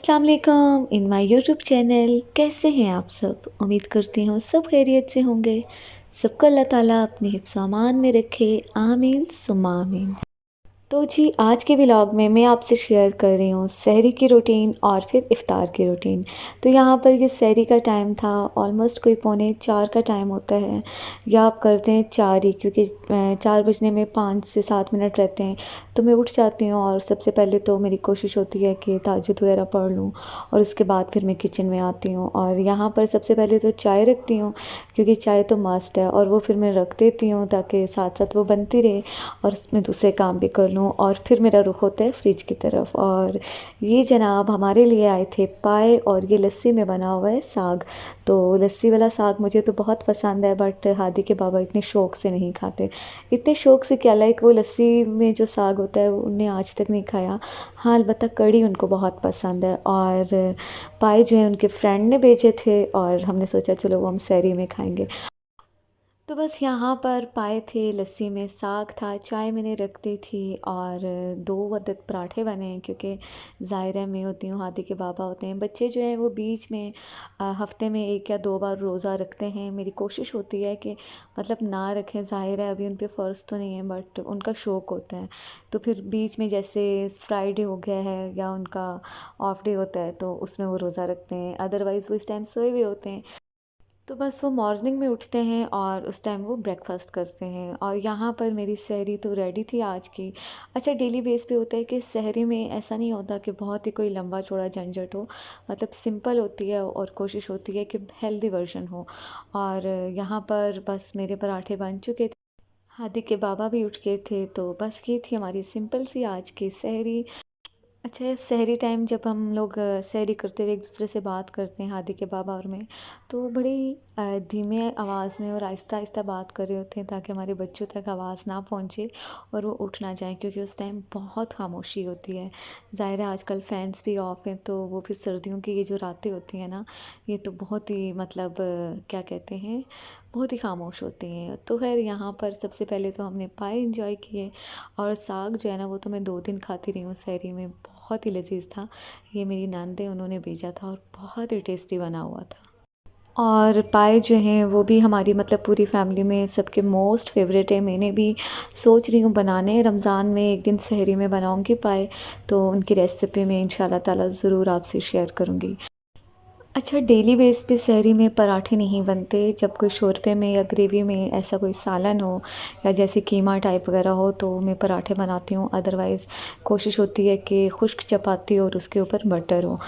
अस्सलाम वालेकुम in my YouTube channel. कैसे हैं आप सब? उम्मीद करती हूँ सब खैरियत से होंगे। सबको अल्लाह ताला अपने हिफ्ज़ व अमान में रखे। आमीन सुम्मा आमीन। तो जी आज के व्लॉग में मैं आपसे शेयर कर रही हूँ सहरी की रूटीन और फिर इफ़्तार की रूटीन। तो यहाँ पर ये सहरी का टाइम था, ऑलमोस्ट कोई पौने 4 का टाइम होता है, या आप करते हैं 4 ही, क्योंकि 4 बजने में 5 से 7 मिनट रहते हैं। तो मैं उठ जाती हूँ और सबसे पहले तो मेरी कोशिश होती है कि तहज्जुद वगैरह पढ़ लूँ, और उसके बाद फिर मैं किचन में आती हूँ और यहाँ पर सबसे पहले तो चाय रखती हूँ, क्योंकि चाय तो मस्ट है, और वो फिर मैं रख देती हूँ ताकि साथ साथ वो बनती रहे और उसमें दूसरे काम भी कर लूँ। और फिर मेरा रुख होता है फ्रिज की तरफ, और ये जनाब हमारे लिए आए थे पाए, और ये लस्सी में बना हुआ है साग। तो लस्सी वाला साग मुझे तो बहुत पसंद है, बट हादी के बाबा इतने शौक़ से नहीं खाते। इतने शौक़ से क्या, लाइक वो लस्सी में जो साग होता है उन्हें आज तक नहीं खाया। हाँ, अलबत्ता कढ़ी उनको बहुत पसंद है। और पाए जो है उनके फ्रेंड ने भेजे थे, और हमने सोचा चलो वो हम सहरी में खाएंगे। तो बस यहाँ पर पाए थे, लस्सी में साग था, चाय मैंने रख दी थी, और 2 अदद पराठे बने, क्योंकि ज़ाहिर है मैं होती हूँ, हादी के बाबा होते हैं। बच्चे जो हैं वो बीच में हफ़्ते में 1 या 2 बार रोज़ा रखते हैं। मेरी कोशिश होती है कि मतलब ना रखें, ज़ाहिर है अभी उन पे फ़र्ज़ तो नहीं है, बट उनका शौक़ होता है। तो फिर बीच में जैसे फ्राइडे हो गया है या उनका ऑफ डे होता है तो उसमें वो रोज़ा रखते हैं, अदरवाइज़ वो इस टाइम सोए हुए होते हैं। तो बस वो मॉर्निंग में उठते हैं और उस टाइम वो ब्रेकफास्ट करते हैं, और यहाँ पर मेरी सहरी तो रेडी थी आज की। अच्छा, डेली बेस पे होता है कि सहरी में ऐसा नहीं होता कि बहुत ही कोई लंबा चौड़ा झंझट हो, मतलब सिंपल होती है, और कोशिश होती है कि हेल्दी वर्जन हो। और यहाँ पर बस मेरे पराठे बन चुके थे, हादी के बाबा भी उठ गए थे, तो बस ये थी हमारी सिंपल सी आज की सहरी। अच्छा, ये सहरी टाइम जब हम लोग सहरी करते हुए एक दूसरे से बात करते हैं, हादी के बाबा और मैं, तो बड़ी धीमे आवाज़ में और आहिस्ता आहिस्ता बात कर रहे होते हैं, ताकि हमारे बच्चों तक आवाज़ ना पहुँचे और वो उठ ना जाएं, क्योंकि उस टाइम बहुत खामोशी होती है। ज़ाहिर है आजकल फ़ैन्स भी ऑफ हैं, तो वो फिर सर्दियों की ये जो रातें होती हैं ना, ये तो बहुत ही मतलब क्या कहते हैं, बहुत ही खामोश होती हैं। तो खैर यहाँ पर सबसे पहले तो हमने पाए इंजॉय किए, और साग जो है ना वो तो मैं 2 दिन खाती रही हूँ सहरी में, बहुत ही लज़ीज़ था। ये मेरी नंद है, उन्होंने भेजा था, और बहुत ही टेस्टी बना हुआ था। और पाए जो हैं वो भी हमारी मतलब पूरी फैमिली में सबके मोस्ट फेवरेट है। मैंने भी सोच रही हूँ बनाने, रमज़ान में एक दिन सहरी में बनाऊँगी पाए, तो उनकी रेसिपी मैं इंशाल्लाह ताला ज़रूर आपसे शेयर करूँगी। अच्छा, डेली बेस पे सहरी में पराठे नहीं बनते, जब कोई शोरबे में या ग्रेवी में ऐसा कोई सालन हो, या जैसे कीमा टाइप वगैरह हो, तो मैं पराठे बनाती हूँ। अदरवाइज़ कोशिश होती है कि खुश्क चपाती और उसके ऊपर बटर हो।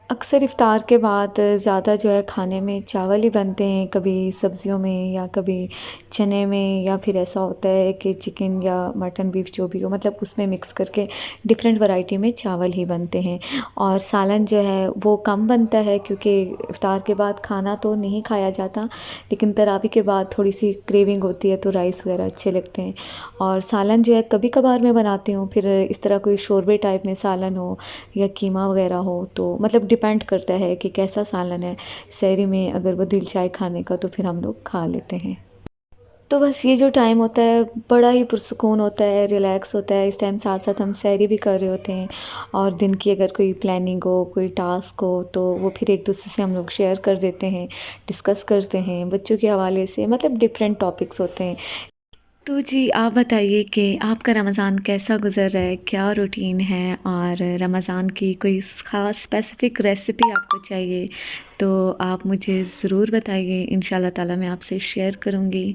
अक्सर इफ़्तार के बाद ज़्यादा जो है खाने में चावल ही बनते हैं, कभी सब्ज़ियों में या कभी चने में, या फिर ऐसा होता है कि चिकन या मटन बीफ जो भी हो, मतलब उसमें मिक्स करके डिफरेंट वैरायटी में चावल ही बनते हैं। और सालन जो है वो कम बनता है, क्योंकि इफ़्तार के बाद खाना तो नहीं खाया जाता, लेकिन तरावी के बाद थोड़ी सी क्रेविंग होती है, तो राइस वगैरह अच्छे लगते हैं। और सालन जो है कभी कभार मैं बनाती हूँ, फिर इस तरह कोई शोरबे टाइप में सालन हो या कीमा वगैरह हो, तो मतलब डिपेंड करता है कि कैसा सालन है। सहरी में अगर वो दिल चाहे खाने का, तो फिर हम लोग खा लेते हैं। तो बस ये जो टाइम होता है बड़ा ही पुरसुकून होता है, रिलैक्स होता है। इस टाइम साथ साथ हम सहरी भी कर रहे होते हैं, और दिन की अगर कोई प्लानिंग हो, कोई टास्क हो, तो वो फिर एक दूसरे से हम लोग शेयर कर देते हैं, डिस्कस करते हैं बच्चों के हवाले से, मतलब डिफरेंट टॉपिक्स होते हैं। तो जी आप बताइए कि आपका रमज़ान कैसा गुज़र रहा है? क्या रूटीन है? और रमज़ान की कोई ख़ास स्पेसिफ़िक रेसिपी आपको चाहिए, तो आप मुझे ज़रूर बताइए, इंशाल्लाह ताला मैं आपसे शेयर करूँगी।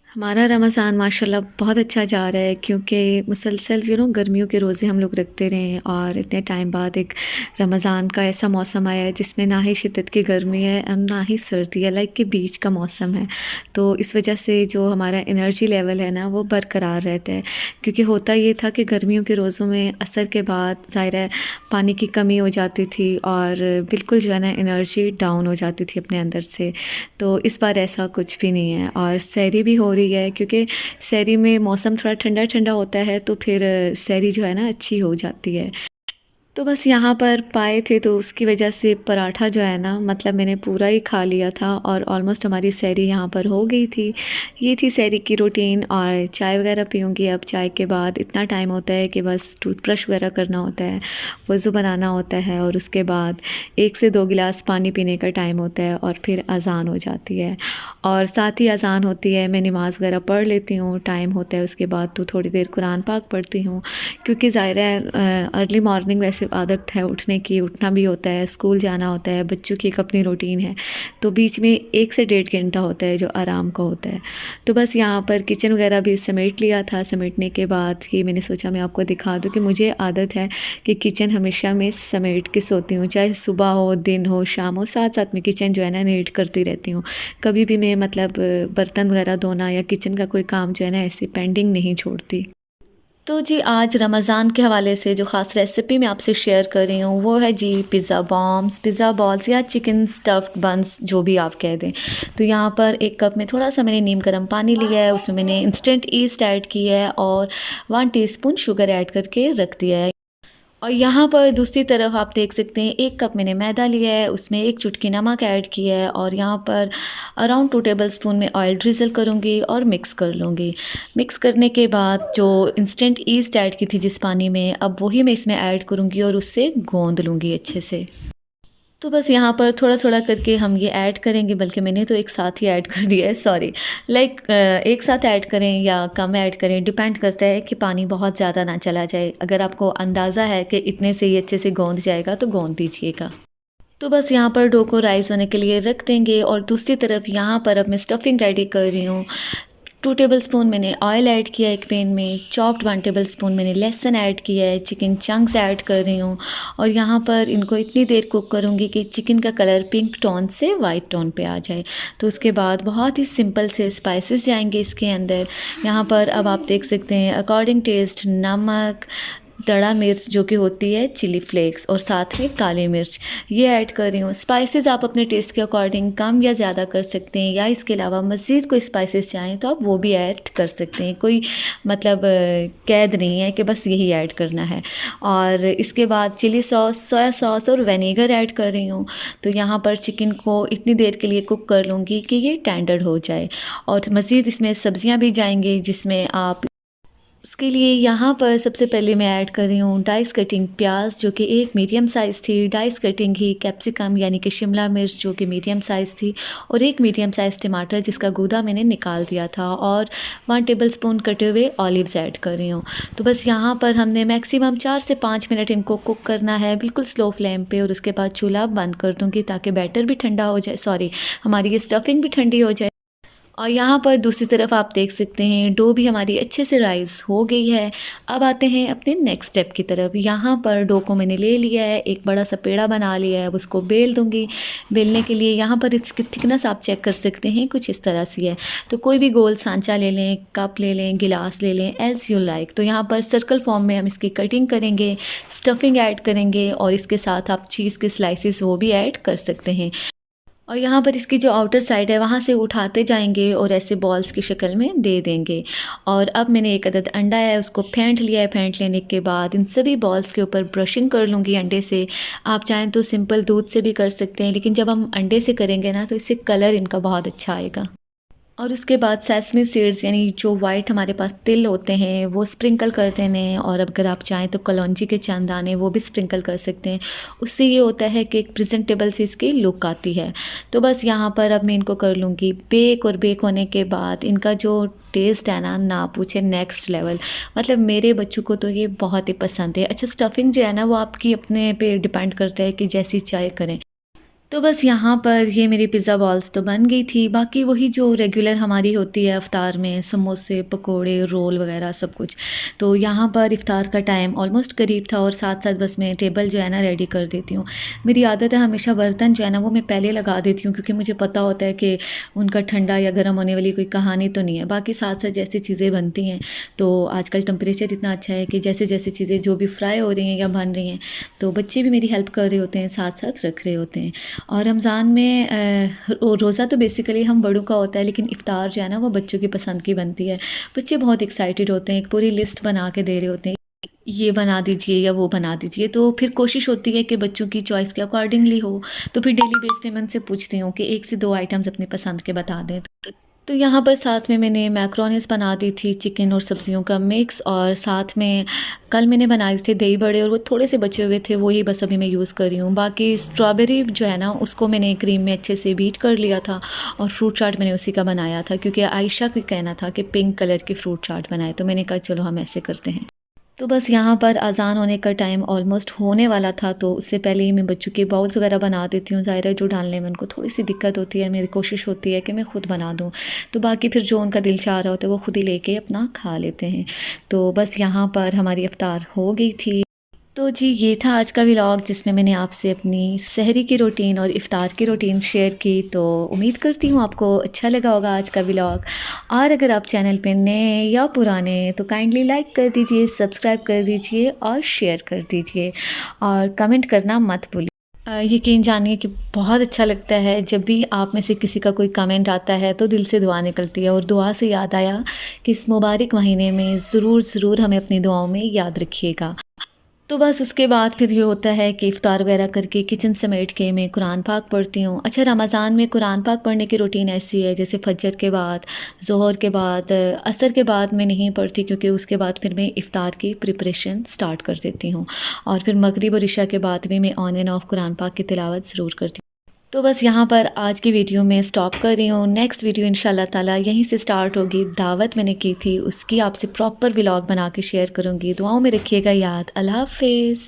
हमारा रमज़ान माशाल्लाह बहुत अच्छा जा रहा है, क्योंकि मुसलसल गर्मियों के रोज़े हम लोग रखते रहे हैं, और इतने टाइम बाद एक रमज़ान का ऐसा मौसम आया है जिसमें ना ही शिद्दत की गर्मी है और ना ही सर्दी है, लाइक के बीच का मौसम है। तो इस वजह से जो हमारा एनर्जी लेवल है ना वो बरकरार रहता है, क्योंकि होता ये था कि गर्मियों के रोज़ों में असर के बाद ज़ाहिर है पानी की कमी हो जाती थी, और बिल्कुल जो है ना एनर्जी डाउन हो जाती थी अपने अंदर से। तो इस बार ऐसा कुछ भी नहीं है, और सहरी भी हो रही है, क्योंकि सहरी में मौसम थोड़ा ठंडा ठंडा होता है, तो फिर सहरी जो है ना अच्छी हो जाती है। तो बस यहाँ पर पाए थे तो उसकी वजह से पराठा जो है ना मतलब मैंने पूरा ही खा लिया था और ऑलमोस्ट हमारी सहरी यहाँ पर हो गई थी। ये थी सहरी की रूटीन और चाय वगैरह पीऊँगी अब। चाय के बाद इतना टाइम होता है कि बस टूथब्रश वगैरह करना होता है, वज़ू बनाना होता है और उसके बाद 1 से 2 गिलास पानी पीने का टाइम होता है और फिर अज़ान हो जाती है। और साथ ही अज़ान होती है, मैं नमाज़ वगैरह पढ़ लेती हूँ, टाइम होता है उसके बाद तो थोड़ी देर कुरान पाक पढ़ती हूँ क्योंकि ज़ाहिर है अर्ली मॉर्निंग वैसे आदत है उठने की, उठना भी होता है, स्कूल जाना होता है, बच्चों की एक अपनी रूटीन है। तो बीच में 1 से 1.5 घंटा होता है जो आराम का होता है। तो बस यहाँ पर किचन वगैरह भी समेट लिया था, समेटने के बाद ही मैंने सोचा मैं आपको दिखा दूँ कि मुझे आदत है कि किचन हमेशा मैं समेट के सोती हूँ, चाहे सुबह हो, दिन हो, शाम हो, साथ-साथ में किचन जो है ना नीट करती रहती हूँ। कभी भी मैं मतलब बर्तन वगैरह धोना या किचन का कोई काम जो है ना ऐसे पेंडिंग नहीं छोड़ती। तो जी आज रमज़ान के हवाले से जो ख़ास रेसिपी मैं आपसे शेयर कर रही हूँ वो है जी पिज़्ज़ा बॉम्ब्स, पिज़्ज़ा बॉल्स या चिकन स्टफ़्ड बन्स जो भी आप कह दें। तो यहाँ पर 1 कप में थोड़ा-सा मैंने नीम गर्म पानी लिया है, उसमें मैंने इंस्टेंट ईस्ट ऐड की है और 1 टीस्पून शुगर ऐड करके रख दिया है। और यहाँ पर दूसरी तरफ आप देख सकते हैं 1 कप मैंने मैदा लिया है, उसमें 1 चुटकी नमक ऐड किया है और यहाँ पर अराउंड 2 टेबलस्पून में ऑयल drizzle करूँगी और मिक्स कर लूँगी। मिक्स करने के बाद जो इंस्टेंट ईस्ट ऐड की थी जिस पानी में, अब वही मैं इसमें ऐड करूँगी और उससे गोंद लूँगी अच्छे से। तो बस यहाँ पर थोड़ा-थोड़ा करके हम ये ऐड करेंगे, बल्कि मैंने तो एक साथ ही ऐड कर दिया है, सॉरी। एक साथ ऐड करें या कम ऐड करें, डिपेंड करता है कि पानी बहुत ज़्यादा ना चला जाए। अगर आपको अंदाज़ा है कि इतने से ही अच्छे से गोंद जाएगा तो गोंद दीजिएगा। तो बस यहाँ पर डो को राइज़ होने के लिए रख देंगे और दूसरी तरफ यहाँ पर अब मैं स्टफ़िंग रेडी कर रही हूँ। 2 टेबलस्पून मैंने ऑयल ऐड किया एक पैन में, चॉप्ड 1 टेबलस्पून मैंने लहसुन ऐड किया है, चिकन चंक्स ऐड कर रही हूँ और यहाँ पर इनको इतनी देर कुक करूँगी कि चिकन का कलर पिंक टोन से वाइट टोन पे आ जाए। तो उसके बाद बहुत ही सिंपल से स्पाइसेस जाएँगे इसके अंदर। यहाँ पर अब आप देख सकते हैं अकॉर्डिंग टेस्ट नमक, दड़ा मिर्च जो कि होती है चिली फ्लेक्स और साथ में काली मिर्च ये ऐड कर रही हूँ। स्पाइसेस आप अपने टेस्ट के अकॉर्डिंग कम या ज़्यादा कर सकते हैं या इसके अलावा मज़ीद कोई स्पाइसेस चाहें तो आप वो भी ऐड कर सकते हैं। कोई मतलब कैद नहीं है कि बस यही ऐड करना है। और इसके बाद चिली सॉस, सोया सॉस और विनेगर ऐड कर रही हूँ। तो यहाँ पर चिकन को इतनी देर के लिए कुक कर लूँगी कि ये टेंडर हो जाए और मज़ीद इसमें सब्ज़ियाँ भी जाएँगी जिसमें आप उसके लिए यहाँ पर सबसे पहले मैं ऐड कर रही हूँ डाइस कटिंग प्याज जो कि एक मीडियम साइज़ थी, डाइस कटिंग ही कैप्सिकम यानी कि शिमला मिर्च जो कि मीडियम साइज़ थी और एक मीडियम साइज़ टमाटर जिसका गूदा मैंने निकाल दिया था और 1 टेबलस्पून कटे हुए ऑलिव्स ऐड कर रही हूँ। तो बस यहाँ पर हमने मैक्सिमम 4 से 5 मिनट इनको कुक करना है बिल्कुल स्लो फ्लेम पे और उसके बाद चूल्हा बंद कर दूँगी ताकि बैटर भी ठंडा हो जाए, सॉरी हमारी ये स्टफिंग भी ठंडी हो जाए। और यहाँ पर दूसरी तरफ आप देख सकते हैं डो भी हमारी अच्छे से राइज़ हो गई है। अब आते हैं अपने नेक्स्ट स्टेप की तरफ। यहाँ पर डो को मैंने ले लिया है, एक बड़ा सा पेड़ा बना लिया है, अब उसको बेल दूँगी। बेलने के लिए यहाँ पर इसकी थिकनेस आप चेक कर सकते हैं, कुछ इस तरह से है। तो कोई भी गोल सांचा ले लें, कप ले लें, गिलास ले लें, एज़ यू लाइक। तो यहाँ पर सर्कल फॉर्म में हम इसकी कटिंग करेंगे, स्टफिंग ऐड करेंगे और इसके साथ आप चीज़ के स्लाइसेस वो भी ऐड कर सकते हैं। और यहाँ पर इसकी जो आउटर साइड है वहाँ से उठाते जाएंगे और ऐसे बॉल्स की शक्ल में दे देंगे। और अब मैंने एक अदद अंडा है उसको फेंट लिया है। फेंट लेने के बाद इन सभी बॉल्स के ऊपर ब्रशिंग कर लूँगी अंडे से। आप चाहें तो सिंपल दूध से भी कर सकते हैं, लेकिन जब हम अंडे से करेंगे ना तो इससे कलर इनका बहुत अच्छा आएगा। और उसके बाद सेसमी सीड्स यानी जो वाइट हमारे पास तिल होते हैं वो स्प्रिंकल कर देने हैं और अगर आप चाहें तो कलौंजी के चंद दाने वो भी स्प्रिंकल कर सकते हैं। उससे ये होता है कि एक प्रेजेंटेबल सी इसकी लुक आती है। तो बस यहाँ पर अब मैं इनको कर लूँगी बेक और बेक होने के बाद इनका जो टेस्ट है ना पूछे नेक्स्ट लेवल। मतलब मेरे बच्चों को तो ये बहुत ही पसंद है। अच्छा स्टफिंग जो है ना वो आपकी अपने पे डिपेंड करता है कि जैसी चाहे करें। तो बस यहाँ पर ये मेरी पिज़्ज़ा बॉल्स तो बन गई थी, बाकी वही जो रेगुलर हमारी होती है इफ़्तार में समोसे, पकोड़े, रोल वग़ैरह सब कुछ। तो यहाँ पर इफ़्तार का टाइम ऑलमोस्ट करीब था और साथ-साथ बस मैं टेबल जो है ना रेडी कर देती हूँ। मेरी आदत है हमेशा बर्तन जो है ना वो मैं पहले लगा देती हूँ क्योंकि मुझे पता होता है कि उनका ठंडा या गर्म होने वाली कोई कहानी तो नहीं है। बाकी साथ-साथ जैसी चीज़ें बनती हैं, तो आजकल टेम्परेचर इतना अच्छा है कि जैसे-जैसे चीज़ें जो भी फ्राई हो रही हैं या बन रही हैं, तो बच्चे भी मेरी हेल्प कर रहे होते हैं, साथ-साथ रख रहे होते हैं। और रमज़ान में रोज़ा तो बेसिकली हम बड़ों का होता है, लेकिन इफ़्तार जो है ना वो बच्चों की पसंद की बनती है। बच्चे बहुत एक्साइटेड होते हैं, एक पूरी लिस्ट बना के दे रहे होते हैं। ये बना दीजिए या वो बना दीजिए, तो फिर कोशिश होती है कि बच्चों की चॉइस के अकॉर्डिंगली हो। तो फिर डेली बेस पे मैं उनसे पूछती हूँ कि 1 से 2 आइटम्स अपनी पसंद के बता दें। तो यहाँ पर साथ में मैंने मैक्रोनीज़ बना दी थी, चिकन और सब्जियों का मिक्स, और साथ में कल मैंने बनाए थे दही बड़े, और वो थोड़े से बचे हुए थे, वही बस अभी मैं यूज़ कर रही हूँ। बाकी स्ट्रॉबेरी जो है ना, उसको मैंने क्रीम में अच्छे से बीट कर लिया था, और फ्रूट चाट मैंने उसी का बनाया था, क्योंकि आयशा का कहना था कि पिंक कलर की फ्रूट चाट बनाए, तो मैंने कहा चलो हम ऐसे करते हैं। तो बस यहाँ पर अज़ान होने का टाइम ऑलमोस्ट होने वाला था, तो उससे पहले ही मैं बच्चों के बाउल्स वगैरह बना देती हूँ। ज़ाहिर है जो डालने में उनको थोड़ी-सी दिक्कत होती है, मेरी कोशिश होती है कि मैं खुद बना दूँ। तो बाकी फिर जो उनका दिल चाह रहा होता है वो खुद ही लेके अपना खा लेते हैं। तो बस यहाँ पर हमारी इफ्तार हो गई थी। तो जी, ये था आज का व्लॉग, जिसमें मैंने आपसे अपनी सहरी की रूटीन और इफ़्तार की रूटीन शेयर की। तो उम्मीद करती हूँ आपको अच्छा लगा होगा आज का व्लॉग। और अगर आप चैनल पे नए हैं या पुराने हैं तो काइंडली लाइक कर दीजिए, सब्सक्राइब कर दीजिए और शेयर कर दीजिए, और कमेंट करना मत भूलिए। यकीन जानिए कि बहुत अच्छा लगता है जब भी आप में से किसी का कोई कमेंट आता है, तो दिल से दुआ निकलती है। और दुआ से याद आया कि इस मुबारक महीने में ज़रूर हमें अपनी दुआओं में याद रखिएगा। तो बस उसके बाद फिर ये होता है कि इफ़्तार वगैरह करके किचन समेट के मैं कुरान पाक पढ़ती हूँ। अच्छा, रमज़ान में कुरान पाक पढ़ने की रूटीन ऐसी है, जैसे फ़जर के बाद, ज़ोहर के बाद, असर के बाद मैं नहीं पढ़ती, क्योंकि उसके बाद फिर मैं इफ़्तार की प्रिपरेशन स्टार्ट कर देती हूँ। और फिर मगरिब और इशा के बाद भी मैं ऑन एंड ऑफ कुरान पाक की तिलावत ज़रूर करती हूँ। तो बस यहाँ पर आज की वीडियो में स्टॉप कर रही हूँ। नेक्स्ट वीडियो इंशाल्लाह ताला यहीं से स्टार्ट होगी। दावत मैंने की थी, उसकी आपसे प्रॉपर व्लॉग बना के शेयर करूँगी। दुआओं में रखिएगा याद। अल्लाह हाफ़िज़।